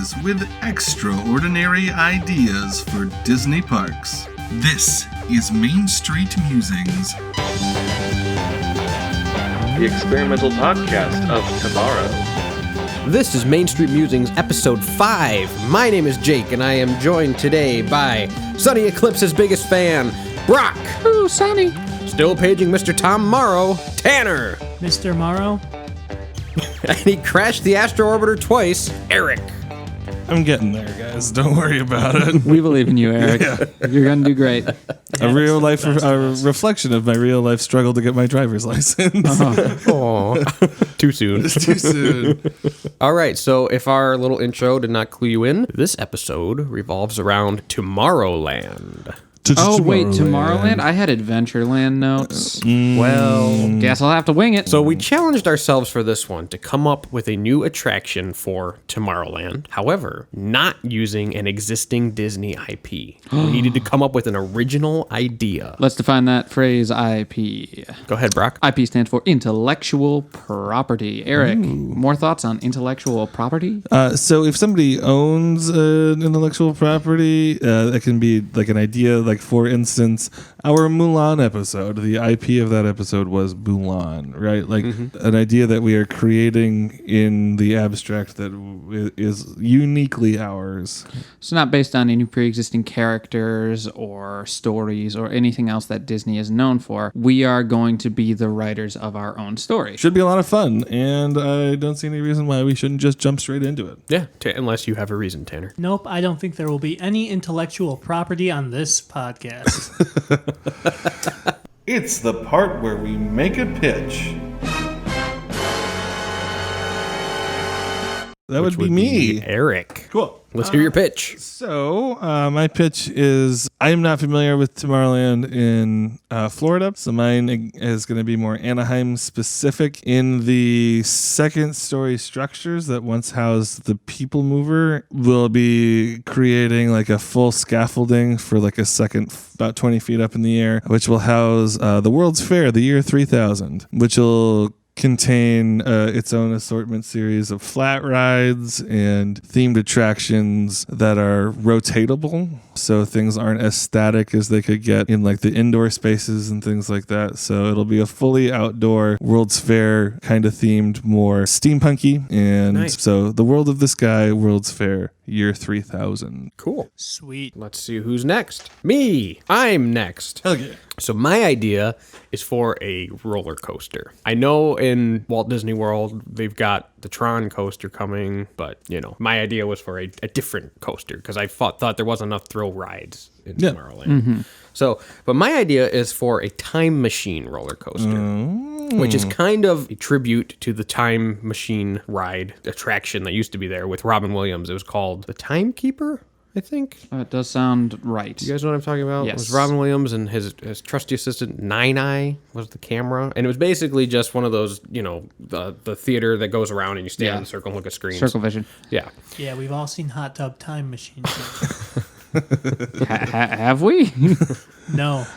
guys with extraordinary ideas for Disney parks. This is Main Street Musings, the experimental podcast of tomorrow. This is Main Street Musings, episode 5. My name is Jake, and I am joined today by Sunny Eclipse's biggest fan, Brock. Ooh, Sunny. Still paging Mr. Tom Morrow, Tanner. Mr. Morrow? And he crashed the Astro Orbiter twice, Eric. I'm getting there, guys. Don't worry about it. We believe in you, Eric. Yeah. You're going to do great. A real life reflection of my real life struggle to get my driver's license. Oh, too soon. It's too soon. All right, so if our little intro did not clue you in, this episode revolves around Tomorrowland. Oh, wait, Tomorrowland? I had Adventureland notes. Well, Guess I'll have to wing it. so we challenged ourselves for this one to come up with a new attraction for Tomorrowland. However, not using an existing Disney IP. We needed to come up with an original idea. Let's define that phrase, IP. Go ahead, Brock. IP stands for intellectual property. Eric, more thoughts on intellectual property? So if somebody owns an intellectual property, that can be like an idea. Like, for instance, our Mulan episode, the IP of that episode was Mulan, right? Like an idea that we are creating in the abstract that is uniquely ours. So not based on any pre-existing characters or stories or anything else that Disney is known for. We are going to be the writers of our own story. Should be a lot of fun, and I don't see any reason why we shouldn't just jump straight into it. Yeah, unless you have a reason, Tanner. Nope, I don't think there will be any intellectual property on this podcast. It's the part where we make a pitch. That would be me. Eric. Cool. Let's hear your pitch. So, my pitch is I am not familiar with Tomorrowland in Florida, so mine is going to be more Anaheim specific. In the second story structures that once housed the People Mover, we'll be creating like a full scaffolding for like a second, about 20 feet up in the air, which will house the World's Fair, the year 3000, which will contain its own assortment series of flat rides and themed attractions that are rotatable, so things aren't as static as they could get in like the indoor spaces and things like that. So it'll be a fully outdoor World's Fair kind of themed, more steampunky, and Nice. So the World of the Sky World's Fair year 3000. Cool. Sweet. Let's see who's next. Me. I'm next. Okay. So my idea is for a roller coaster. I know in Walt Disney World they've got the Tron coaster coming, but my idea was for a different coaster because I thought there wasn't enough thrill rides in Tomorrowland. So, but my idea is for a time machine roller coaster, which is kind of a tribute to the time machine ride attraction that used to be there with Robin Williams. It was called the Timekeeper, I think. It does sound right. You guys know what I'm talking about? Yes. It was Robin Williams and his trusty assistant, Nine Eye, was the camera. And it was basically just one of those, the theater that goes around and you stand in a circle and look at screens. Circle vision. Yeah. Yeah, we've all seen Hot Tub Time Machine. Have we? No.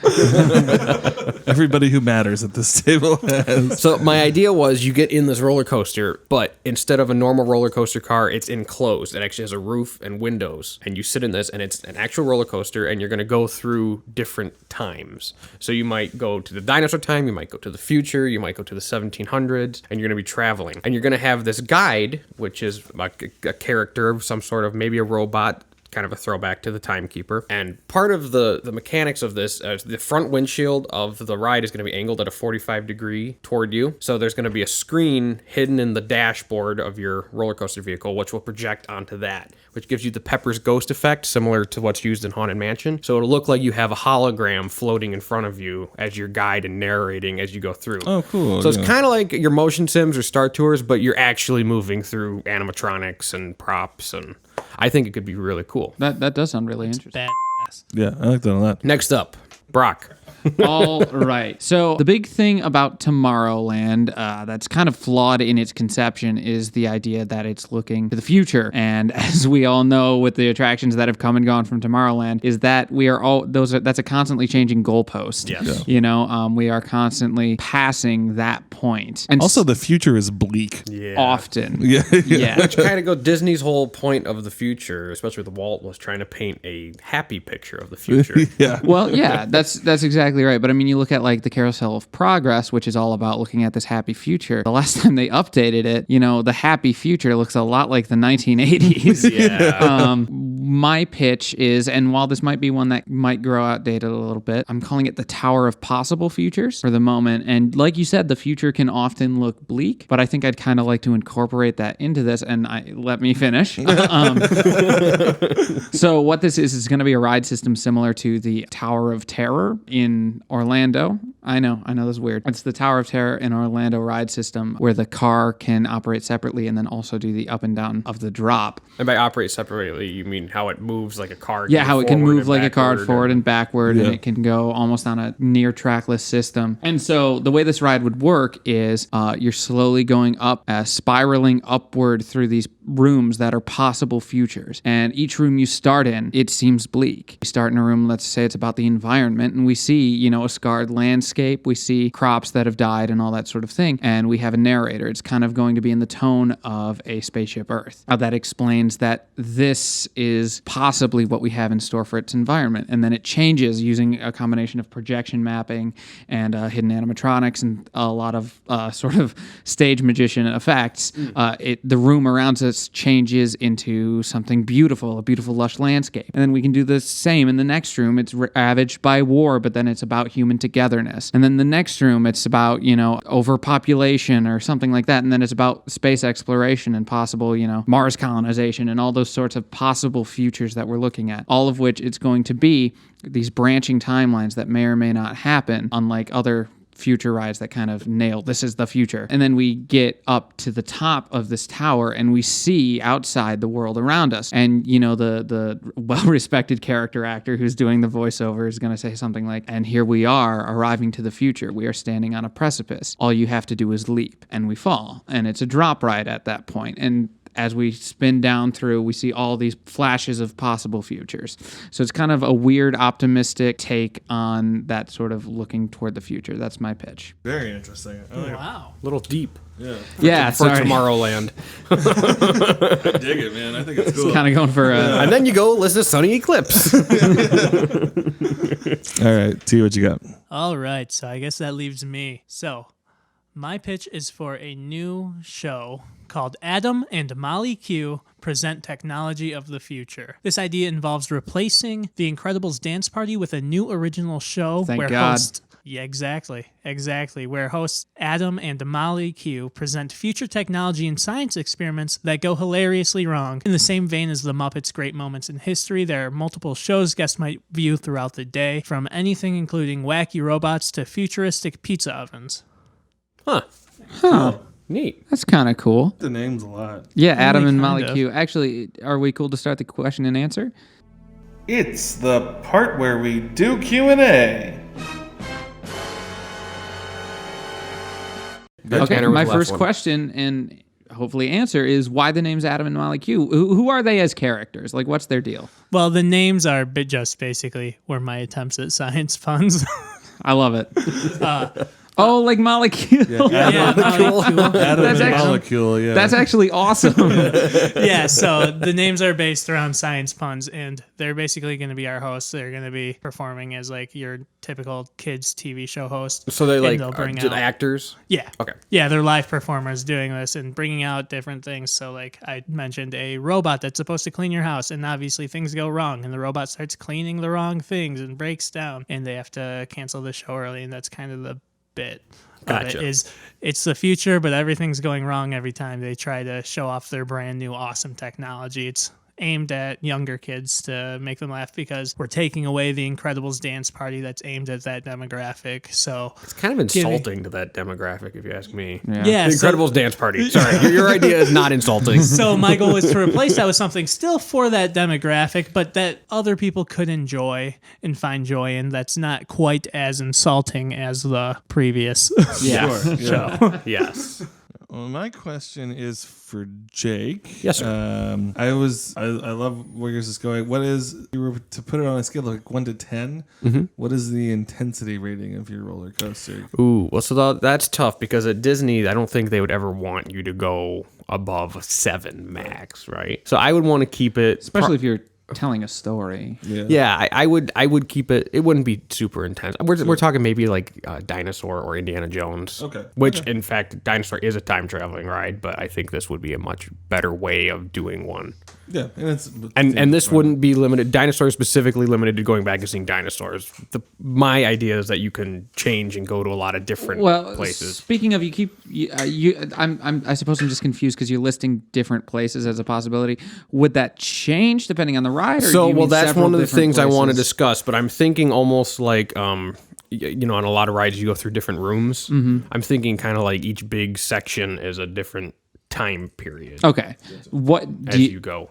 Everybody who matters at this table has. So my idea was you get in this roller coaster, but instead of a normal roller coaster car, it's enclosed. It actually has a roof and windows. And you sit in this, and it's an actual roller coaster, and you're going to go through different times. So you might go to the dinosaur time, you might go to the future, you might go to the 1700s, and you're going to be traveling. And you're going to have this guide, which is a character of some sort of, maybe a robot, kind of a throwback to the Timekeeper. And part of the mechanics of this, the front windshield of the ride is going to be angled at a 45 degree toward you. So there's going to be a screen hidden in the dashboard of your roller coaster vehicle, which will project onto that, which gives you the Pepper's Ghost effect, similar to what's used in Haunted Mansion. So it'll look like you have a hologram floating in front of you as your guide and narrating as you go through. Oh, cool. So it's kind of like your motion sims or Star Tours, but you're actually moving through animatronics and props, and I think it could be really cool. That does sound really interesting. Badass. Yeah, I like that a lot. Next up, Brock. All right. So the big thing about Tomorrowland that's kind of flawed in its conception is the idea that it's looking to the future. And as we all know with the attractions that have come and gone from Tomorrowland is that we are all that's a constantly changing goalpost. Yes. You know, we are constantly passing that point. And Also, the future is bleak. Yeah. often. Yeah. Yeah. Which kind of go Disney's whole point of the future, especially with Walt, was trying to paint a happy picture of the future. Yeah. Well, yeah, that's exactly right. But I mean, you look at like the Carousel of Progress, which is all about looking at this happy future. The last time they updated it, you know, the happy future looks a lot like the 1980s. Yeah. My pitch is, and while this might be one that might grow outdated a little bit, I'm calling it the Tower of Possible Futures for the moment. And like you said, the future can often look bleak, but I think I'd kind of like to incorporate that into this. And let me finish. So what this is going to be a ride system similar to the Tower of Terror in Orlando. I know this is weird. It's the Tower of Terror in Orlando ride system where the car can operate separately and then also do the up and down of the drop. And by operate separately, you mean how it moves like a car? Yeah, how it can move like a car forward and and backward, and it can go almost on a near trackless system. And so the way this ride would work is you're slowly going up, spiraling upward through these rooms that are possible futures. And each room you start in, it seems bleak. You start in a room, let's say it's about the environment, and we see, you know, a scarred landscape, we see crops that have died and all that sort of thing, and we have a narrator. It's kind of going to be in the tone of a Spaceship Earth. That explains that this is possibly what we have in store for its environment, and then it changes using a combination of projection mapping and hidden animatronics and a lot of sort of stage magician effects. The room around us changes into something beautiful, a beautiful lush landscape. And then we can do the same in the next room. It's ravaged by war, but then it's about human togetherness. And then the next room, it's about, you know, overpopulation or something like that. And then it's about space exploration and possible, you know, Mars colonization and all those sorts of possible futures that we're looking at. All of which it's going to be these branching timelines that may or may not happen, unlike other future rides that kind of nail this is the future. And then we get up to the top of this tower and we see outside the world around us. And, you know, the well-respected character actor who's doing the voiceover is going to say something like, and here we are arriving to the future. We are standing on a precipice. All you have to do is leap. And we fall. And it's a drop ride at that point. And as we spin down through, we see all these flashes of possible futures. So it's kind of a weird, optimistic take on that sort of looking toward the future. That's my pitch. Very interesting. I like Wow. a little deep Yeah, for Tomorrowland. it. I dig it, man. I think it's cool. Kind of going for a... And then you go listen to Sunny Eclipse. All right, T, what you got? All right, so I guess that leaves me. So, my pitch is for a new show called Adam and Molly Q Present Technology of the Future. This idea involves replacing the Incredibles dance party with a new original show Thank God. hosts... Yeah, exactly. Where hosts Adam and Molly Q present future technology and science experiments that go hilariously wrong. In the same vein as the Muppets' Great Moments in History, there are multiple shows guests might view throughout the day, from anything including wacky robots to futuristic pizza ovens. Huh. Neat. That's kind of cool. The name's a lot. Yeah, Adam and kind Molly of. Q. Actually, are we cool to start the question and answer? It's the part where we do Q&A. Okay, Tanner with my the last first one. question and hopefully answer is why the name's Adam and Molly Q. Who are they as characters? Like, what's their deal? Well, the names are just basically were my attempts at science puns. I love it. Oh, like Molly Q. Yeah, Molly Q. Adam That's and actually- Molecule, yeah. That's actually awesome. Yeah, so the names are based around science puns, and they're basically going to be our hosts. They're going to be performing as like your typical kids TV show host. So they And like they'll bring did out- actors? Yeah. Okay. Yeah, they're live performers doing this and bringing out different things. So, like I mentioned, a robot that's supposed to clean your house, and obviously things go wrong, and the robot starts cleaning the wrong things and breaks down, and they have to cancel the show early, and that's kind of the bit. Gotcha. Of it is it's the future, but everything's going wrong every time they try to show off their brand new awesome technology. aimed at younger kids to make them laugh because we're taking away the Incredibles dance party that's aimed at that demographic. So It's kind of insulting to that demographic, if you ask me. yeah, The Incredibles dance party. Sorry, your idea is not insulting. So my goal is to replace that with something still for that demographic, but that other people could enjoy and find joy in. That's not quite as insulting as the previous. Yeah. Sure. Yeah. Yes. Well, my question is for Jake. Yes, sir. I love where yours is going. What is, if you were to put it on a scale of like 1 to 10, what is the intensity rating of your roller coaster? Ooh, well, so that's tough because at Disney, I don't think they would ever want you to go above a 7 max, right? So I would want to keep it, Especially if you're telling a story. yeah, I would keep it. It wouldn't be super intense. We're talking maybe like Dinosaur or Indiana Jones. Okay. Which, in fact, Dinosaur is a time traveling ride, but I think this would be a much better way of doing one. Yeah, And this wouldn't be limited. Dinosaur is specifically limited to going back and seeing dinosaurs. My idea is that you can change and go to a lot of different places. Speaking of, I suppose I'm just confused because you're listing different places as a possibility. Would that change depending on the ride? Or So, do you mean that's several one of the different things I want to places? discuss. But I'm thinking almost like, on a lot of rides you go through different rooms. I'm thinking kind of like each big section is a different time period. Okay. What As you go.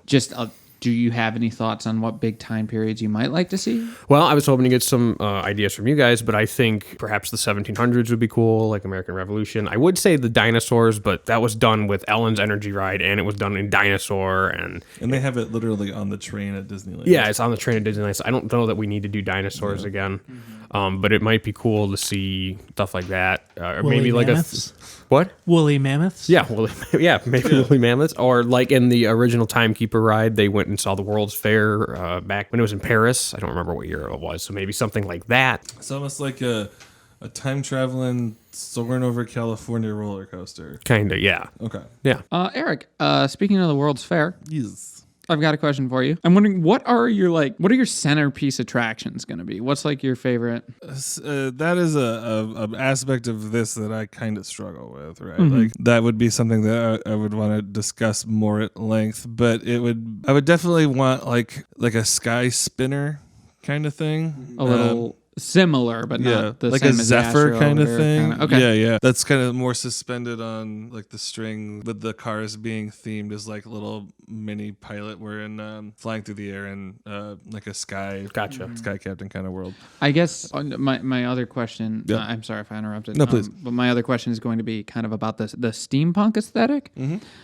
Do you have any thoughts on what big time periods you might like to see? Well, I was hoping to get some ideas from you guys, but I think perhaps the 1700s would be cool, like American Revolution. I would say the dinosaurs, but that was done with Ellen's Energy Ride, and it was done in Dinosaur, and they have it literally on the train at Disneyland. yeah, it's on the train at Disneyland. So I don't know that we need to do dinosaurs again, but it might be cool to see stuff like that, or Woolly maybe like mammoths? what? Woolly mammoths? Yeah, maybe woolly mammoths, or like in the original Timekeeper ride, they went and saw the World's Fair back when it was in Paris. I don't remember what year it was, so maybe something like that. It's almost like a time traveling soaring over California roller coaster. Kinda, yeah, Okay. yeah. Eric, speaking of the World's Fair, Yes. I've got a question for you. I'm wondering what are your centerpiece attractions going to be? What's like your favorite? That is a aspect of this that I kind of struggle with, right? Like that would be something that I would want to discuss more at length, but I would definitely want like a sky spinner kind of thing. A little similar, but not the like same a as Zephyr Astro kind of Orbiter thing. kinda. Okay. Yeah. That's kind of more suspended on like the string, with the cars being themed as like a little mini pilot. We're in flying through the air in like a sky captain kind of world. I guess my other question. Yeah. I'm sorry if I interrupted. No, please. But my other question is going to be kind of about the steampunk aesthetic.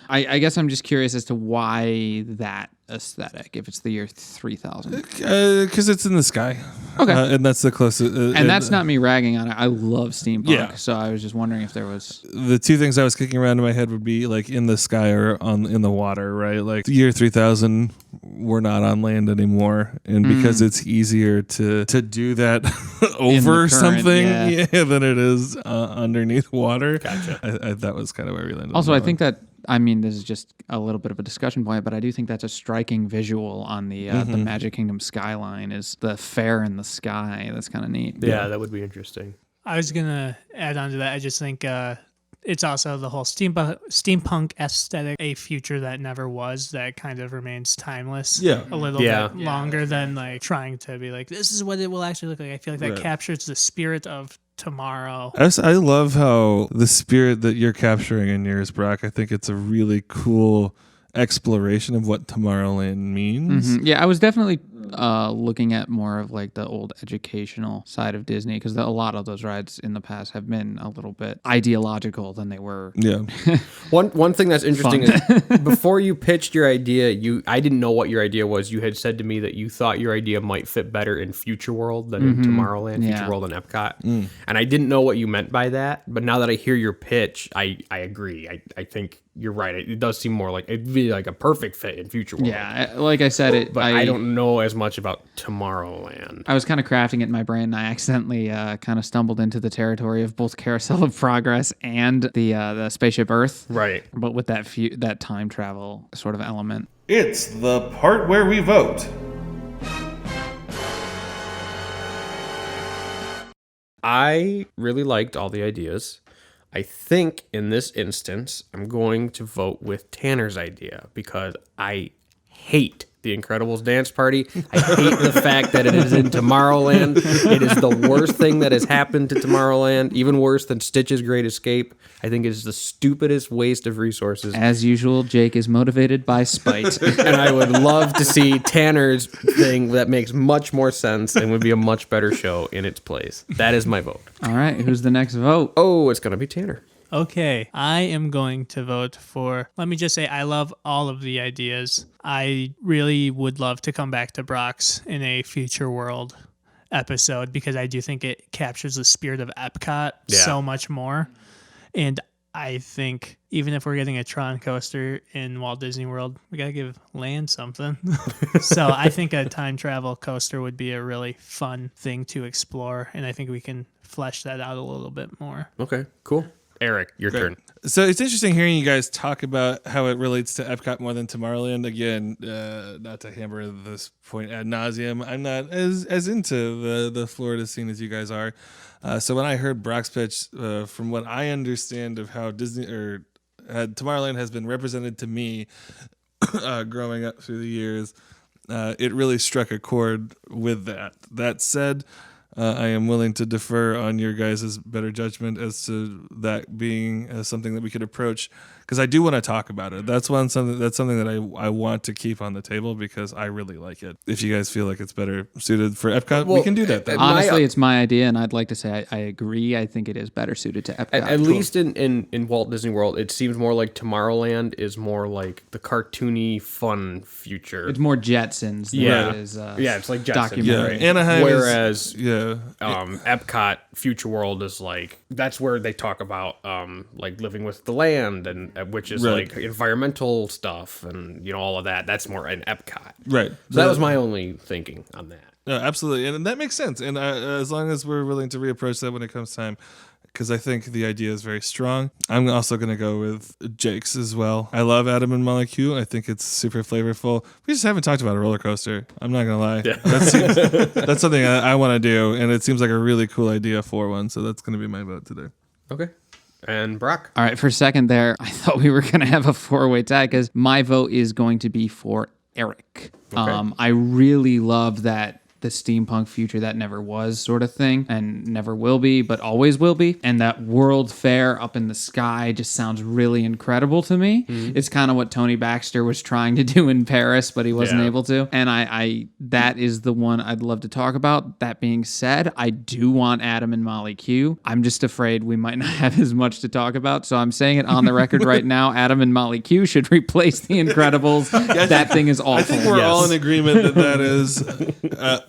I guess I'm just curious as to why that aesthetic, if it's the year 3000. Because it's in the sky. Okay. And that's the closest. And that's not me ragging on it. I love steampunk. Yeah. So I was just wondering if there was. The two things I was kicking around in my head would be like in the sky or in the water, right? Like the year 3000, we're not on land anymore, and because it's easier to do that over current, something than it is underneath water. Gotcha. That was kind of where we landed. Also, on I that think that. I mean, this is just a little bit of a discussion point, but I do think that's a striking visual on the Magic Kingdom skyline is the fair in the sky. That's kind of neat. Yeah, that would be interesting. I was going to add on to that. I just think it's also the whole steampunk aesthetic, a future that never was, that kind of remains timeless. Yeah. A little bit longer than like trying to be like, this is what it will actually look like. I feel like that captures the spirit of tomorrow. I love how the spirit that you're capturing in yours, Brock. I think it's a really cool exploration of what Tomorrowland means. Yeah, I was definitely looking at more of like the old educational side of Disney, because a lot of those rides in the past have been a little bit ideological than they were. Yeah. One thing that's interesting is before you pitched your idea, I didn't know what your idea was. You had said to me that you thought your idea might fit better in Future World than in Tomorrowland, Future World and Epcot. And I didn't know what you meant by that, but now that I hear your pitch, I agree. I think you're right. It does seem more like it'd be like a perfect fit in Future World. Yeah, like I said, but I don't know as much about Tomorrowland. I was kind of crafting it in my brain, and I accidentally kind of stumbled into the territory of both Carousel of Progress and the Spaceship Earth. Right. But with that time travel sort of element. It's the part where we vote. I really liked all the ideas. I think in this instance, I'm going to vote with Tanner's idea because I hate the Incredibles dance party. I hate the fact that it is in Tomorrowland. It is the worst thing that has happened to Tomorrowland, even worse than Stitch's Great Escape. I think it is the stupidest waste of resources. As usual, Jake is motivated by spite. And I would love to see Tanner's thing that makes much more sense and would be a much better show in its place. That is my vote. All right, who's the next vote? Oh, it's going to be Tanner. Okay, I am going to vote for, let me just say, I love all of the ideas. I really would love to come back to Brock's in a future world episode because I do think it captures the spirit of Epcot so much more. And I think even if we're getting a Tron coaster in Walt Disney World, we got to give land something. So I think a time travel coaster would be a really fun thing to explore. And I think we can flesh that out a little bit more. Okay, cool. Eric, your turn. So it's interesting hearing you guys talk about how it relates to Epcot more than Tomorrowland. Again, not to hammer this point ad nauseum, I'm not as into the Florida scene as you guys are. So when I heard Brock's pitch, from what I understand of how Disney or Tomorrowland has been represented to me growing up through the years, it really struck a chord with that. That said, I am willing to defer on your guys' better judgment as to that being something that we could approach, because I do want to talk about it. That's something that I want to keep on the table because I really like it. If you guys feel like it's better suited for Epcot, we can do that then. Honestly, it's my idea, and I'd like to say I agree. I think it is better suited to Epcot. At least in Walt Disney World, it seems more like Tomorrowland is more like the cartoony, fun future. It's more Jetsons than it is it's like Jetsons. documentary. Yeah, Anaheim Whereas is, Epcot Future World is like, that's where they talk about like living with the land, and which is like environmental stuff and all of that. That's more in Epcot. Right. So that was my only thinking on that. No, absolutely, and that makes sense. And as long as we're willing to reapproach that when it comes time, because I think the idea is very strong. I'm also going to go with Jake's as well. I love Adam and Molly Q. I think it's super flavorful. We just haven't talked about a roller coaster. I'm not going to lie. Yeah. That's something I want to do, and it seems like a really cool idea for one. So that's going to be my vote today. Okay. And Brock. All right, for a second there, I thought we were going to have a four-way tie because my vote is going to be for Eric. Okay. I really love that the steampunk future that never was sort of thing and never will be, but always will be. And that World Fair up in the sky just sounds really incredible to me. Mm-hmm. It's kind of what Tony Baxter was trying to do in Paris, but he wasn't able to. And I that is the one I'd love to talk about. That being said, I do want Adam and Molly Q. I'm just afraid we might not have as much to talk about. So I'm saying it on the record right now. Adam and Molly Q should replace the Incredibles. That thing is awful. I think we're all in agreement that is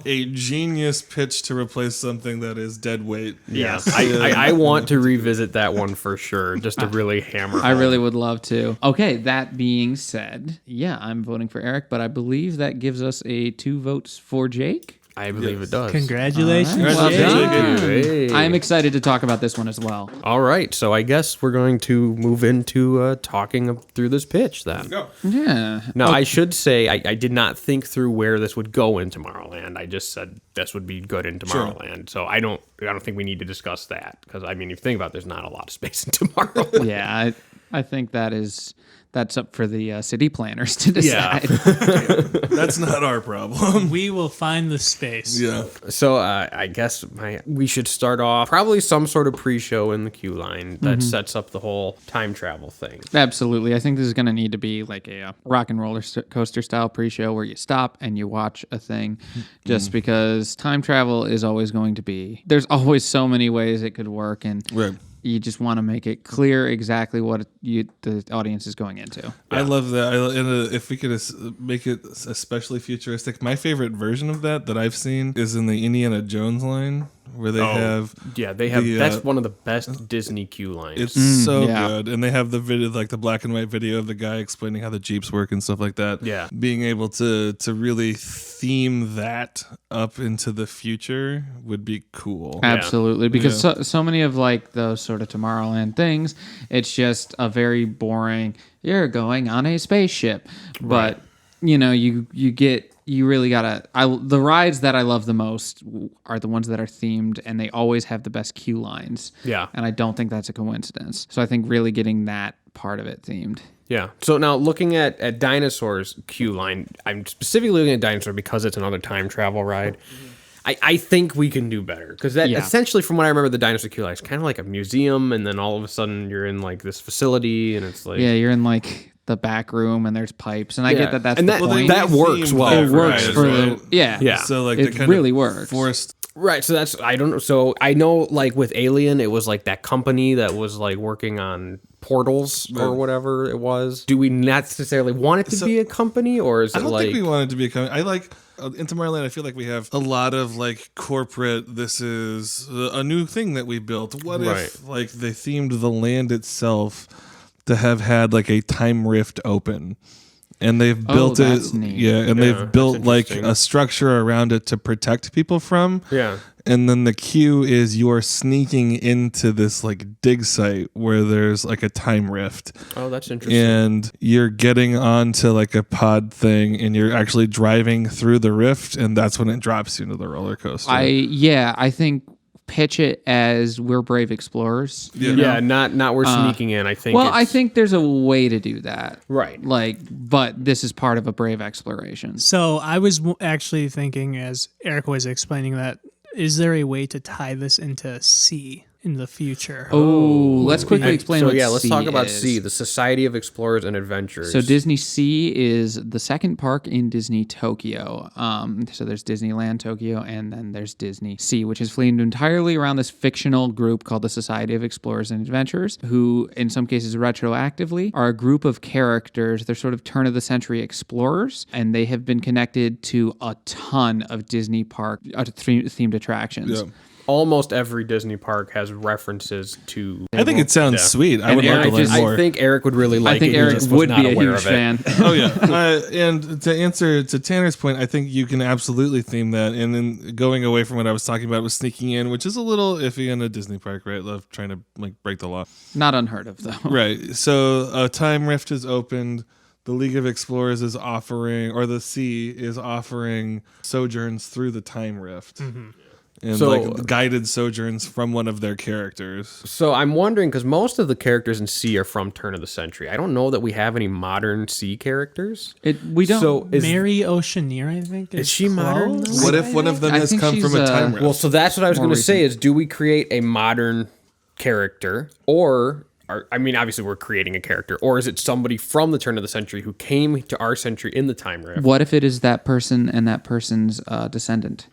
a genius pitch to replace something that is dead weight. Yes. I want to revisit that one for sure, just to really hammer home. I really would love to. Okay, that being said, I'm voting for Eric, but I believe that gives us a 2 votes for Jake. I believe it does. Congratulations, Well Jake. done. Hey. I'm excited to talk about this one as well. All right, so I guess we're going to move into talking through this pitch then. Go. Yeah. Now, I should say I did not think through where this would go in Tomorrowland. I just said this would be good in Tomorrowland. So I don't think we need to discuss that because I mean, if you think about it, there's not a lot of space in Tomorrowland. Yeah, I think that's up for the city planners to decide. That's not our problem. We will find the space. Yeah. So I guess we should start off probably some sort of pre-show in the queue line that sets up the whole time travel thing. Absolutely. I think this is going to need to be like a rock and roller coaster style pre-show where you stop and you watch a thing just because time travel is always going to be, there's always so many ways it could work, and you just want to make it clear exactly what the audience is going into. Yeah. I love that. If we could make it especially futuristic, my favorite version of that I've seen is in the Indiana Jones line, where they have. Yeah, they have. That's one of the best Disney queue lines. It's so good, and they have the video, like the black and white video of the guy explaining how the Jeeps work and stuff like that. Yeah, being able to really theme that up into the future would be cool. Absolutely, because so many of like those sort of Tomorrowland things, it's just a very boring. You're going on a spaceship, but you really gotta. The rides that I love the most are the ones that are themed, and they always have the best queue lines. Yeah, and I don't think that's a coincidence. So I think really getting that part of it themed Yeah. So now looking at Dinosaur's queue line, I'm specifically looking at Dinosaur because it's another time travel ride. I think we can do better because that essentially, from what I remember, the Dinosaur queue line is kind of like a museum, and then all of a sudden you're in like this facility, and it's like you're in like the back room, and there's pipes, and I get that. That's and the point. that works well. It works for the yeah. So like it they kind really of works. forced. Right, so that's I don't know. So I know, like with Alien, it was like that company that was like working on portals or whatever it was. Do we necessarily want it to be a company, or is it I don't like? think we want it to be a company. I like in Tomorrowland. I feel like we have a lot of like corporate. This is a new thing that we built. What if like they themed the land itself to have had like a time rift open? And they've built it, neat. They've built like a structure around it to protect people from. Yeah. And then the queue is you're sneaking into this like dig site where there's like a time rift. Oh, that's interesting. And you're getting onto like a pod thing, and you're actually driving through the rift, and that's when it drops you into the roller coaster. I think pitch it as we're brave explorers. You know? Not we're sneaking in. I think. Well, I think there's a way to do that. Right. Like, but this is part of a brave exploration. So I was actually thinking, as Eric was explaining that, is there a way to tie this into C in the future? Oh, let's quickly explain what let's C talk about is. C, the Society of Explorers and Adventurers. So Disney Sea is the second park in Disney Tokyo. So there's Disneyland Tokyo, and then there's Disney Sea, which is themed entirely around this fictional group called the Society of Explorers and Adventurers, who in some cases retroactively are a group of characters. They're sort of turn-of-the-century explorers, and they have been connected to a ton of Disney park themed attractions. Yeah. Almost every Disney park has references to. I think it sounds sweet. I would love to learn more. I think Eric would really like it. I think He Eric just was would not be a aware huge of it. fan. Oh yeah, and to answer to Tanner's point, I think you can absolutely theme that. And then going away from what I was talking about with sneaking in, which is a little iffy in a Disney park, right? Love trying to like break the law, Not unheard of, though. right? So a time rift is opened. The League of Explorers is offering, or the Sea is offering sojourns through the time rift. Mm-hmm. And So- like guided sojourns from one of their characters. So I'm wondering, because most of the characters in C are from turn of the century. I don't know that we have any modern C characters. We don't. So is, Mary Oceaneer, I think. is she modern? close. What if one of them I has think come from a she's, time rift? Well, so that's what I was More going to say recent. is, do we create a modern character, or I mean, obviously we're creating a character, or is it somebody from the turn of the century who came to our century in the time rift? What if it is that person and that person's descendant?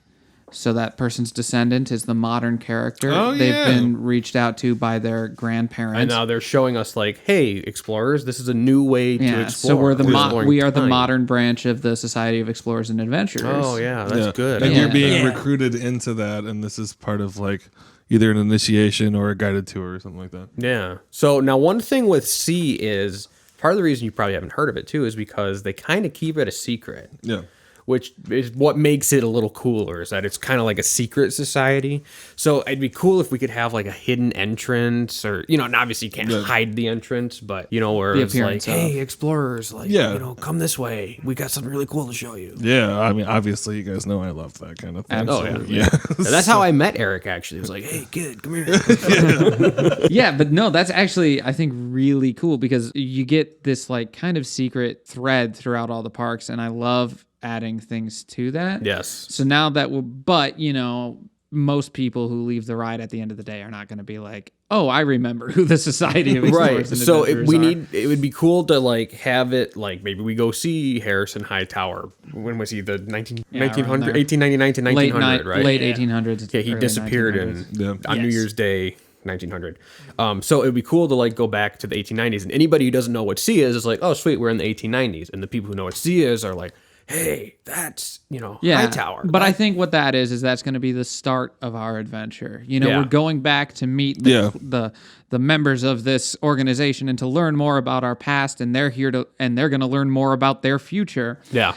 So that person's descendant is the modern character. Oh, They've yeah. been reached out to by their grandparents. And now they're showing us like, hey, explorers, this is a new way to yeah, explore. so we're the exploring we are the time. modern branch of the Society of Explorers and Adventurers. Oh yeah, that's Yeah. good. And Yeah. you're being Yeah. recruited into that, and this is part of like either an initiation or a guided tour or something like that. Yeah. So now one thing with C is part of the reason you probably haven't heard of it too is because they kind of keep it a secret. Yeah. Which is what makes it a little cooler, is that it's kind of like a secret society. So it'd be cool if we could have like a hidden entrance, or, you know, and obviously you can't hide the entrance, but, you know, where The it's like, appearance of. hey, explorers, like, Yeah. you know, come this way. We got something really cool to show you. Yeah. I mean, obviously, you guys know I love that kind of thing. Absolutely. Yeah. And that's how I met Eric, actually. He was like, hey, kid, come here. Yeah, but no, that's actually, I think, really cool because you get this like kind of secret thread throughout all the parks, and I love adding things to that. Yes. So now that but you know, most people who leave the ride at the end of the day are not going to be like, oh, I remember who the Society of Explorers Right. and So Adventurers are. it would be cool to like have it like maybe we go see Harrison Hightower. When was he? The 1899 to 1900, right? Late 1800s. Yeah, he early disappeared 1900s. on New Year's Day, 1900. So it'd be cool to like go back to the 1890s, and anybody who doesn't know what C is like, oh, sweet, we're in the 1890s, and the people who know what C is are like, hey, that's, you know, Yeah, Hightower. but I think what that is that's going to be the start of our adventure. You know, Yeah. we're going back to meet the members of this organization and to learn more about our past, and they're here to, and they're going to learn more about their future. yeah,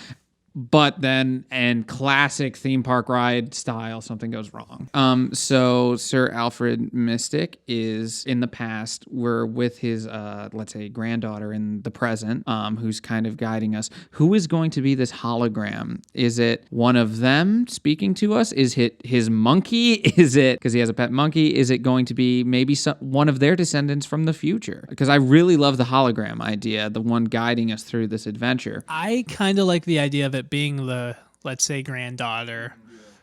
But then, in classic theme park ride style, something goes wrong. So Sir Alfred Mystic is in the past. We're with his, let's say, granddaughter in the present, who's kind of guiding us. Who is going to be this hologram? Is it one of them speaking to us? Is it his monkey? Is it, because he has a pet monkey, is it going to be maybe one of their descendants from the future? Because I really love the hologram idea, the one guiding us through this adventure. I kind of like the idea of it being the, let's say, granddaughter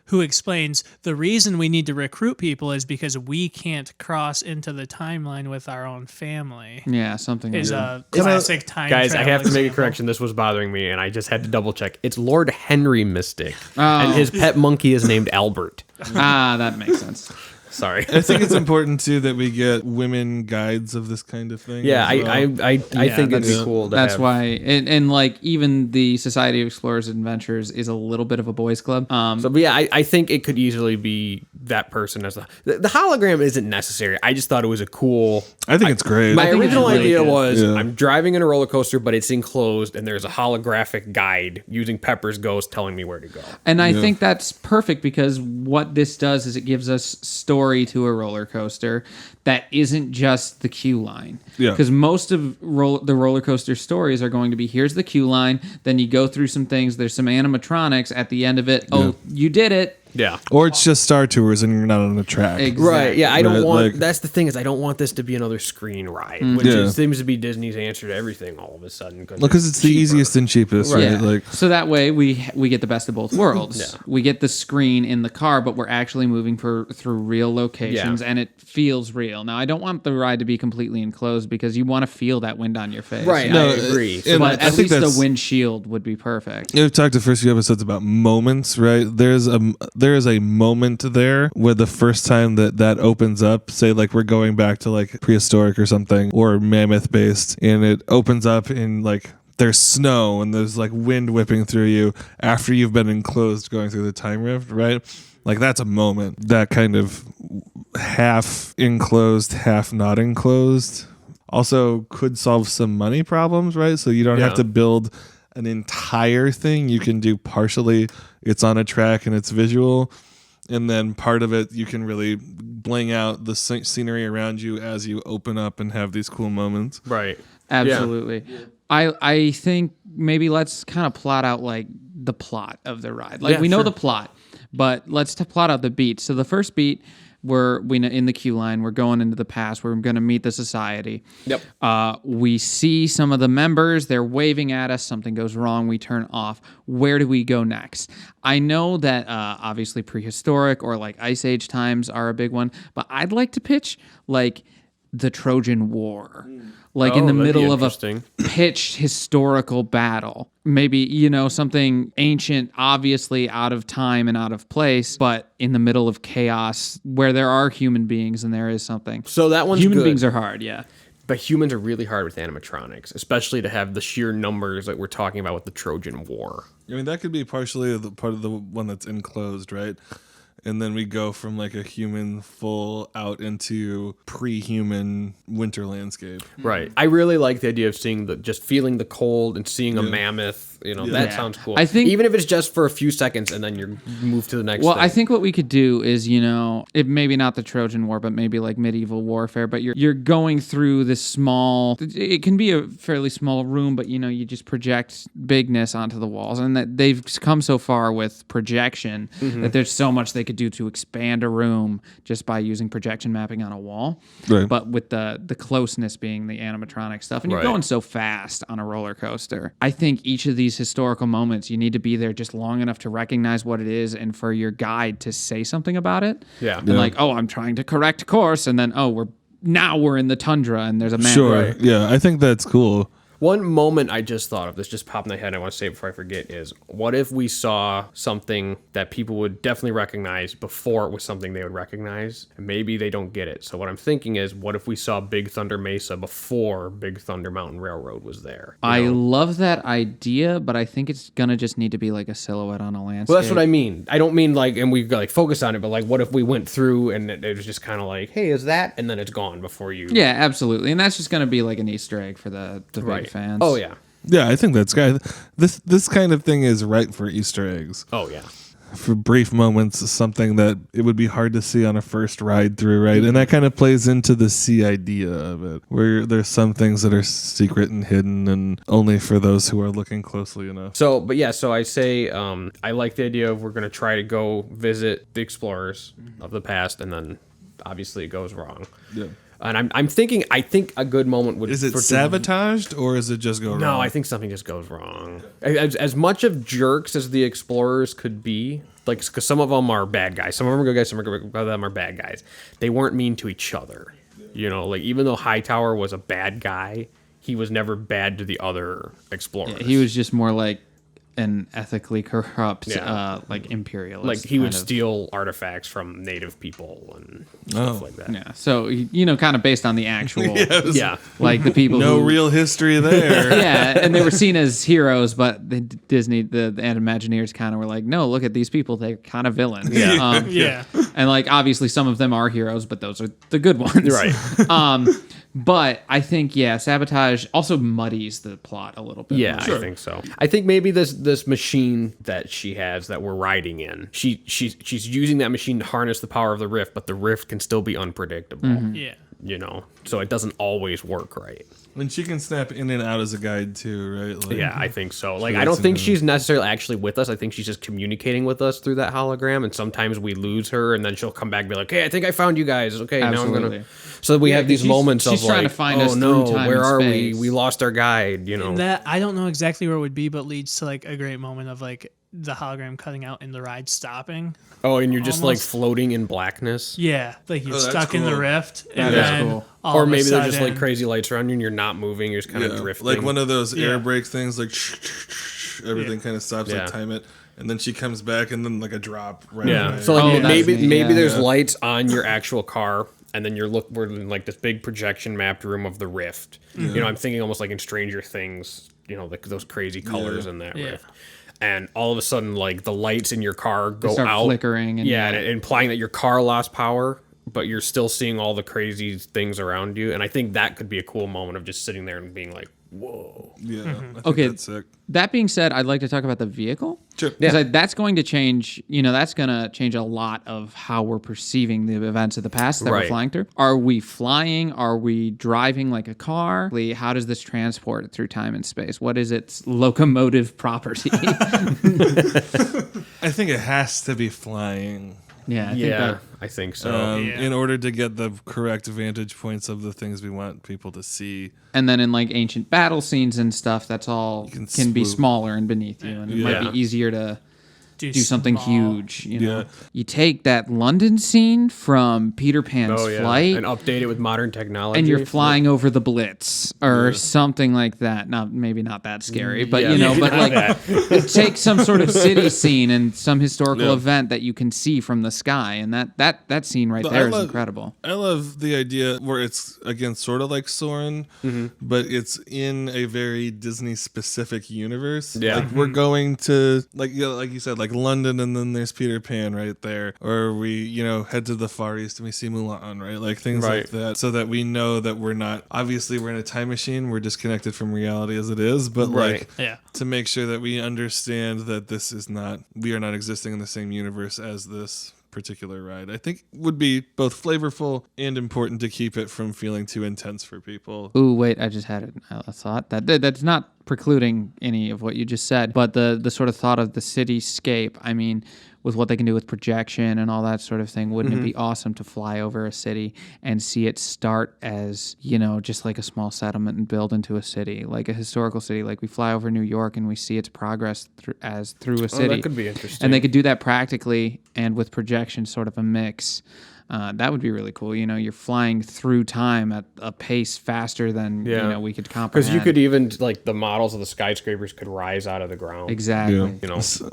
who explains the reason we need to recruit people is because we can't cross into the timeline with our own family. Yeah, something like Is that. a classic time Guys, I travel have to make a example. correction. This was bothering me, and I just had to double check. It's Lord Henry Mystic, Oh. and his pet monkey is named Albert. That makes sense. Sorry. I think it's important too that we get women guides of this kind of thing. Yeah, as well. I think it'd be cool to That's have. why, and like even the Society of Explorers and Adventures is a little bit of a boys' club. But yeah, I think it could easily be that person as the hologram isn't necessary. I just thought it was a cool. I think it's great. My think it's original really idea good. was Yeah. I'm driving in a roller coaster, but it's enclosed, and there's a holographic guide using Pepper's Ghost telling me where to go. And I think that's perfect because what this does is it gives us story to a roller coaster that isn't just the queue line. Yeah. Because most of the roller coaster stories are going to be here's the queue line, then you go through some things, there's some animatronics at the end of it. Oh, you did it. Yeah. Or it's just Star Tours and you're not on a track. Exactly. Right. Yeah. I don't Right, want. like- That's the thing is I don't want this to be another screen ride, which Yeah. seems to be Disney's answer to everything all of a sudden. Because it's the cheaper. easiest and cheapest, right? Yeah. Like, So that way we get the best of both worlds. Yeah. We get the screen in the car, but we're actually moving through real locations, Yeah. and it feels real. Now, I don't want the ride to be completely enclosed because you want to feel that wind on your face. Right. No, I agree. and But I at think least that's- the windshield would be perfect. we've talked the first few episodes about moments, right? There is a moment there where the first time that opens up, say like we're going back to like prehistoric or something or mammoth based, and it opens up in like there's snow and there's like wind whipping through you after you've been enclosed going through the time rift, right? Like that's a moment. That kind of half enclosed, half not enclosed also could solve some money problems, right? So you don't have Yeah. to build an entire thing. You can do partially, it's on a track and it's visual, and then part of it you can really bling out the scenery around you as you open up and have these cool moments. Right. Absolutely. I think maybe let's kind of plot out like the plot of the ride. Like Yeah, we know sure. the plot, but let's plot out the beats. So the first beat, we know in the queue line, we're going into the past. We're going to meet the society. Yep. We see some of the members. They're waving at us. Something goes wrong. We turn off. Where do we go next? I know that obviously prehistoric or like Ice Age times are a big one, but I'd like to pitch like the Trojan War. Like in the that'd be middle of a interesting. pitched historical battle. Maybe, you know, something ancient, obviously out of time and out of place, but in the middle of chaos where there are human beings and there is something. So that one's Human good. beings are hard, yeah. But humans are really hard with animatronics, especially to have the sheer numbers that we're talking about with the Trojan War. I mean, that could be partially the part of the one that's enclosed, right? And then we go from like a human full out into pre-human winter landscape. Right. I really like the idea of seeing just feeling the cold and seeing a mammoth. You know, that Yeah. sounds cool. I think- even if it's just for a few seconds and then you move to the next Well, thing. I think what we could do is, you know, it maybe not the Trojan War, but maybe like medieval warfare. But you're going through this small. It can be a fairly small room, but you know, you just project bigness onto the walls, and that they've come so far with projection that there's so much they could do to expand a room just by using projection mapping on a wall. Right. But with the closeness being the animatronic stuff, and you're Right. going so fast on a roller coaster. I think each of these historical moments, you need to be there just long enough to recognize what it is and for your guide to say something about it. Yeah. And like, oh, I'm trying to correct course. And then, oh, we're in the tundra and there's a man. Sure. Right. Yeah, I think that's cool. One moment I just thought of, this just popped in my head, and I want to say it before I forget, is what if we saw something that people would definitely recognize before it was something they would recognize, and maybe they don't get it. So what I'm thinking is, what if we saw Big Thunder Mesa before Big Thunder Mountain Railroad was there? You I know? love that idea, but I think it's going to just need to be like a silhouette on a landscape. Well, that's what I mean. I don't mean like, and we like focus on it, but like, what if we went through and it was just kind of like, hey, is that? And then it's gone before you. Yeah, absolutely. And that's just going to be like an Easter egg for the big fans. Oh, yeah. Yeah, I think that's good. This kind of thing is right for Easter eggs. Oh yeah. For brief moments, something that it would be hard to see on a first ride through, right? And that kind of plays into the sea idea of it, where there's some things that are secret and hidden and only for those who are looking closely enough. So I say I like the idea of we're going to try to go visit the explorers of the past, and then obviously it goes wrong. Yeah. And I think a good moment would... Is it sabotaged or is it just go wrong? No, I think something just goes wrong. As much of jerks as the explorers could be, like, because some of them are bad guys. Some of them are good guys, some of them are bad guys. They weren't mean to each other. You know, like, even though Hightower was a bad guy, he was never bad to the other explorers. He was just more like an ethically corrupt, Yeah. like imperialist. Like, he would kind of. steal artifacts from native people and stuff like that. Yeah, so kind of based on the actual, Yeah. like the people. No who, real history there. Yeah, and they were seen as heroes, but the Imagineers kind of were like, no, look at these people, they're kind of villains. Yeah. Yeah. And like obviously some of them are heroes, but those are the good ones. Right. But I think Sabotage also muddies the plot a little bit. Yeah, more. I think so. I think maybe this machine that she has that we're riding in, she's using that machine to harness the power of the rift, but the rift can still be unpredictable. Yeah. You know, so it doesn't always work right. And she can snap in and out as a guide too, right? Like, Yeah, I think so. Like, Sure, I don't that's think in she's necessarily actually with us. I think she's just communicating with us through that hologram, and sometimes we lose her, and then she'll come back and be like, hey, I think I found you guys. Okay, now I'm Absolutely. going to... So we have these she's- moments she's of trying like, to find oh us no, through time where and are space. we? We lost our guide, you know. That I don't know exactly where it would be, but leads to like a great moment of like the hologram cutting out and the ride stopping. Oh, and you're just like Almost. floating in blackness. Yeah, like you're that's stuck in the cool. rift, That and is then cool. all Or of a maybe they're just sudden- like crazy lights around you and you're not moving, you're just kind of drifting. like one of those air Yeah. brake things, like everything kind of stops, Yeah. like time it, and then she comes back, and then like a drop right Yeah. away. So like Oh, that's maybe neat, maybe yeah. there's Yeah. lights on your actual car, and then we're in like this big projection mapped room of the rift. You know, I'm thinking almost like in Stranger Things, you know, like those crazy colors in that Yeah. rift. And all of a sudden, like the lights in your car go start out, flickering and- and implying that your car lost power, but you're still seeing all the crazy things around you. And I think that could be a cool moment of just sitting there and being like, "Whoa!" Yeah, I think Okay. that's sick. That being said, I'd like to talk about the vehicle. Sure. Because that's going to change, that's going to change a lot of how we're perceiving the events of the past that we're Right. flying through. Are we flying? Are we driving like a car? How does this transport through time and space? What is its locomotive property? I think it has to be flying. Yeah, I think Yeah, that, I think so. Yeah. In order to get the correct vantage points of the things we want people to see. and then in like ancient battle scenes and stuff, that's all can can be swoop. smaller and beneath you, and it Yeah. might be easier to do something small- huge. Yeah. You take that London scene from Peter Pan's Oh yeah, flight, and update it with modern technology. and you're flying over the Blitz or something like that. Not maybe not that scary, but Yeah, but like take some sort of city scene and some historical Yeah. event that you can see from the sky, and that scene right But there I is love- incredible. I love the idea where it's, again, sort of like Soren, but it's in a very Disney specific universe. Yeah. Like we're going to, like you said, like London, and then there's Peter Pan right there. Or we, head to the Far East and we see Mulan, right? Like things Right. like that. So that we know that we're not, obviously we're in a time machine. We're disconnected from reality as it is. But Right. like, Yeah. to make sure that we understand that we are not existing in the same universe as this particular ride, I think would be both flavorful and important to keep it from feeling too intense for people. Ooh, wait! I just had a thought that's not precluding any of what you just said, but the sort of thought of the cityscape. I mean, with what they can do with projection and all that sort of thing, wouldn't it be awesome to fly over a city and see it start as just like a small settlement and build into a city, like a historical city? Like we fly over New York and we see its progress through a city. that could be interesting. And they could do that practically and with projection, sort of a mix. That would be really cool. You're flying through time at a pace faster than we could comprehend. because you could even like the models of the skyscrapers could rise out of the ground. exactly. You know, So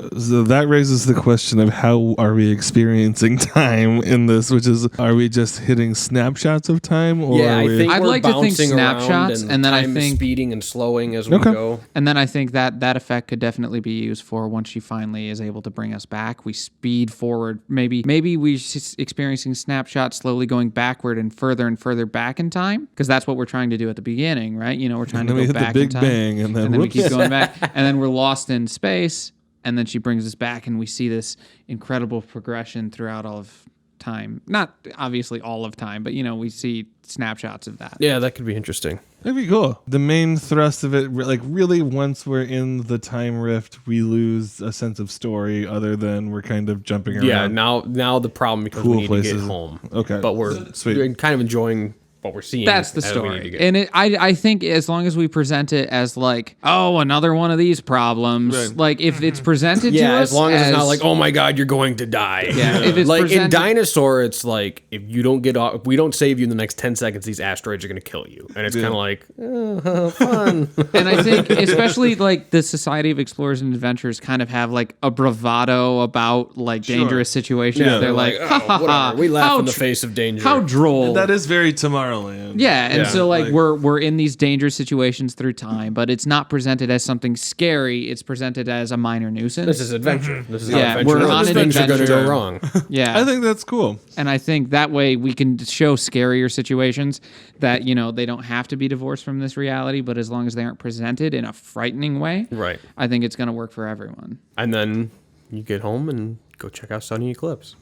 that raises the question of how are we experiencing time in this, which is, are we just hitting snapshots of time? Or yeah, are I we, think I'd we're like to think bouncing around snapshots, and then I time is think- speeding and slowing as we Okay. go. And then I think that effect could definitely be used for once she finally is able to bring us back. We speed forward. Maybe we're experiencing snapshot slowly going backward and further back in time, because that's what we're trying to do at the beginning, right? We're trying to then we go hit the back Big in time, Bang, and then we whoops. keep going back, and then we're lost in space, and then she brings us back, and we see this incredible progression throughout all of time. Not obviously all of time, but we see snapshots of that. Yeah, that could be interesting. That'd be cool. The main thrust of it, really, once we're in the time rift, we lose a sense of story other than we're kind of jumping around. Yeah, now the problem because Cool we need places. to get home. Okay. But we're Sweet. kind of enjoying what we're seeing. That's the as we need to story. get. And I think as long as we present it as like, oh, another one of these problems, Right. like if it's presented to us as long as it's not like, oh my God, you're going to die. Yeah, if it's like in presented- Dinosaur, it's like if you don't get off, if we don't save you in the next 10 seconds, these asteroids are going to kill you, and it's kind of like fun. And I think especially like the Society of Explorers and Adventurers kind of have like a bravado about like dangerous situations. Yeah, They're like, ha, ha, ha, whatever. We laugh how in the dr- face of danger. How droll. That is very Tomorrowland. Yeah, and Yeah. so like Like- we're in these dangerous situations through time, but it's not presented as something scary. It's presented as a minor nuisance. This is adventure. This is Yeah, how we're adventure on is. an Things are going to adventure. go wrong. Yeah, I think that's cool. and I think that way we can show scarier situations that they don't have to be divorced from this reality, but as long as they aren't presented in a frightening way, Right. I think it's going to work for everyone. And then you get home and go check out Sunny Eclipse.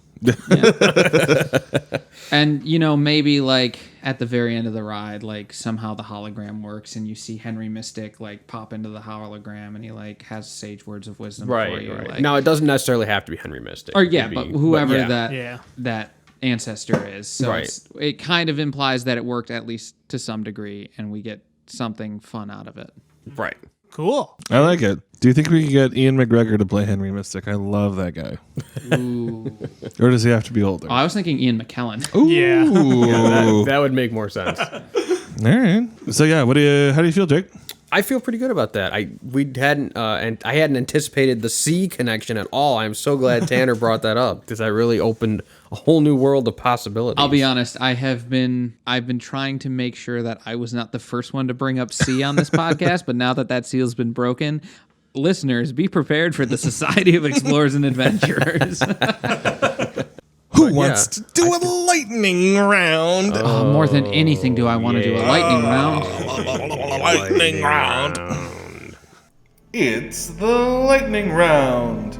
And maybe like at the very end of the ride, like somehow the hologram works and you see Henry Mystic like pop into the hologram and he like has sage words of wisdom for you. Like, Now, it doesn't necessarily have to be Henry Mystic. or It yeah, could but be- whoever Yeah. that ancestor is. So Right. it kind of implies that it worked at least to some degree and we get something fun out of it. Right. Cool. I like it. Do you think we could get Ian McGregor to play Henry Mystic? I love that guy. Ooh. Or does he have to be older? Oh, I was thinking Ian McKellen. Ooh. Yeah. That would make more sense. All right. So yeah, how do you feel, Jake? I feel pretty good about that. I hadn't anticipated the sea connection at all. I'm so glad Tanner brought that up because that really opened a whole new world of possibilities. I'll be honest, I've been trying to make sure that I was not the first one to bring up C on this podcast, but now that seal's been broken, listeners, be prepared for the Society of Explorers and Adventurers. Who wants to do a lightning round? Oh, more than anything do I want to do a lightning round. Lightning round. It's the lightning round.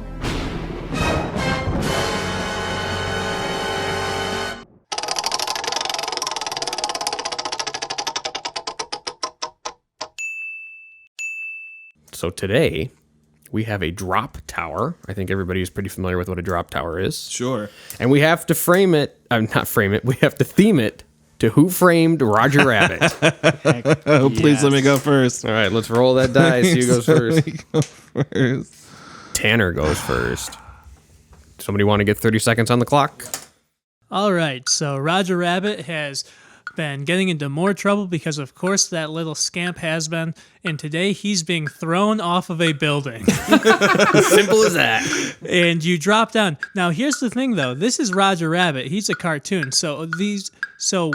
So today we have a drop tower. I think everybody is pretty familiar with what a drop tower is. Sure. And we have to frame it. Not frame it. We have to theme it to Who Framed Roger Rabbit. Oh, please let me go first. All right, let's roll that dice. Who goes first? Let me go first. Tanner goes first. Somebody want to get 30 seconds on the clock? All right, so Roger Rabbit has been getting into more trouble because, of course, that little scamp has been, and today he's being thrown off of a building. Simple as that. And you drop down. Now, here's the thing, though. This is Roger Rabbit. He's a cartoon, so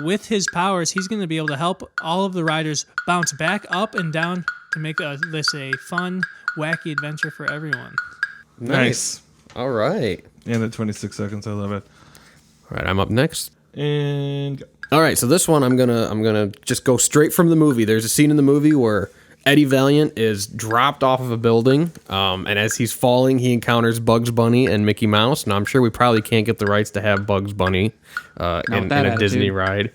with his powers, he's going to be able to help all of the riders bounce back up and down to make this a fun, wacky adventure for everyone. Nice. All right. And at 26 seconds, I love it. All right, I'm up next. And go. All right, so this one I'm gonna just go straight from the movie. There's a scene in the movie where Eddie Valiant is dropped off of a building, and as he's falling, he encounters Bugs Bunny and Mickey Mouse. Now I'm sure we probably can't get the rights to have Bugs Bunny in a Disney ride,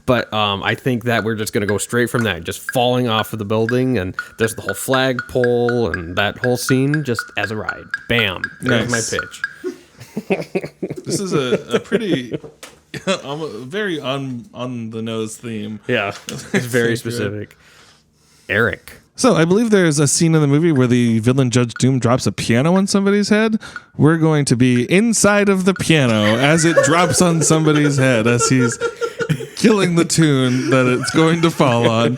but I think that we're just gonna go straight from that, just falling off of the building, and there's the whole flagpole and that whole scene just as a ride. Bam! There's Nice. my pitch. This is a pretty, very on the nose theme. Yeah, it's very specific. Eric. So I believe there's a scene in the movie where the villain Judge Doom drops a piano on somebody's head. We're going to be inside of the piano as it drops on somebody's head as he's killing the tune that it's going to fall on.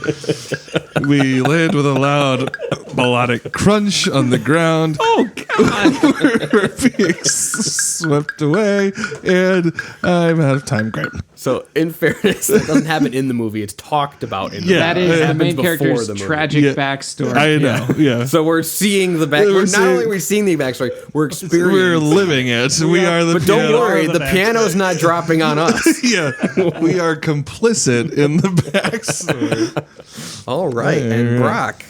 We land with a loud melodic crunch on the ground. Oh God! We're being swept away, and I'm out of time. Great. So, in fairness, that doesn't happen in the movie. It's talked about in the Yeah. That movie. is It the happens main before character's the movie. tragic Yeah. backstory. I know. Yeah. So we're seeing the back. We're Not seeing- only are we seeing the backstory, we're experiencing. We're living it. We are the. But don't piano. worry, the the backstory. piano's not dropping on us. Yeah, we are complicit in the backstory. All right, and Brock,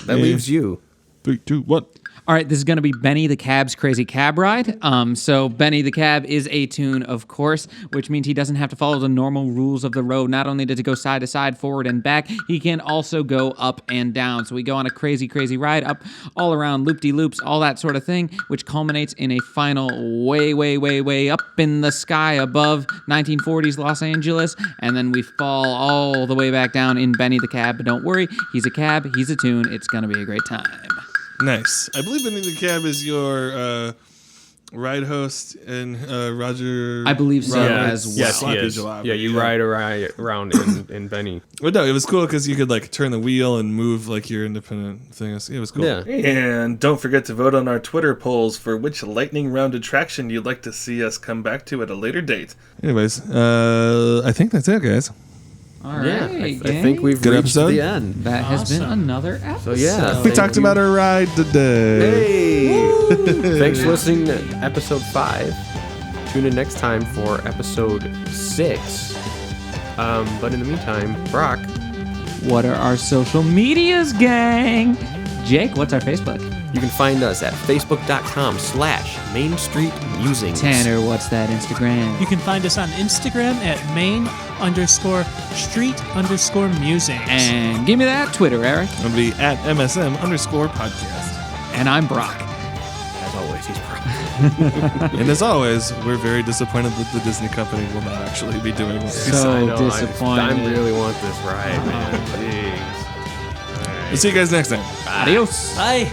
that leaves you. 3, 2, 1. All right, this is going to be Benny the Cab's Crazy Cab Ride. So Benny the Cab is a tune, of course, which means he doesn't have to follow the normal rules of the road. Not only does it go side to side, forward and back, he can also go up and down. So we go on a crazy, crazy ride up all around, loop-de-loops, all that sort of thing, which culminates in a final way, way, way, way up in the sky above 1940s Los Angeles. And then we fall all the way back down in Benny the Cab. But don't worry, he's a cab, he's a tune. It's going to be a great time. Nice. I believe Benny the Cab is your ride host and Roger. I believe so as well. Yes, he Sloppy is. Jalopy, Yeah, you ride around in Benny. But no, it was cool because you could like turn the wheel and move like your independent thing. It was cool. Yeah. And don't forget to vote on our Twitter polls for which lightning round attraction you'd like to see us come back to at a later date. Anyways, I think that's it, guys. All right, Yeah, I gang. think we've Good reached episode? the end. That has been Awesome. another episode. So yeah, We thank talked you. about our ride today. Hey! Thanks for listening to episode 5. Tune in next time for episode 6. But in the meantime, Brock, What are our social medias, gang? Jake, what's our Facebook? you can find us at facebook.com/Main Street Musings. Tanner, what's that Instagram? You can find us on Instagram at main_street_musings. And give me that Twitter, Eric. It'll be at MSM_podcast. And I'm Brock. As always, he's Brock. And as always, we're very disappointed that the Disney company will not actually be doing what we So said. I know, disappointed. I really want this ride, man. Jeez. We'll see you guys next time. Adios. Bye.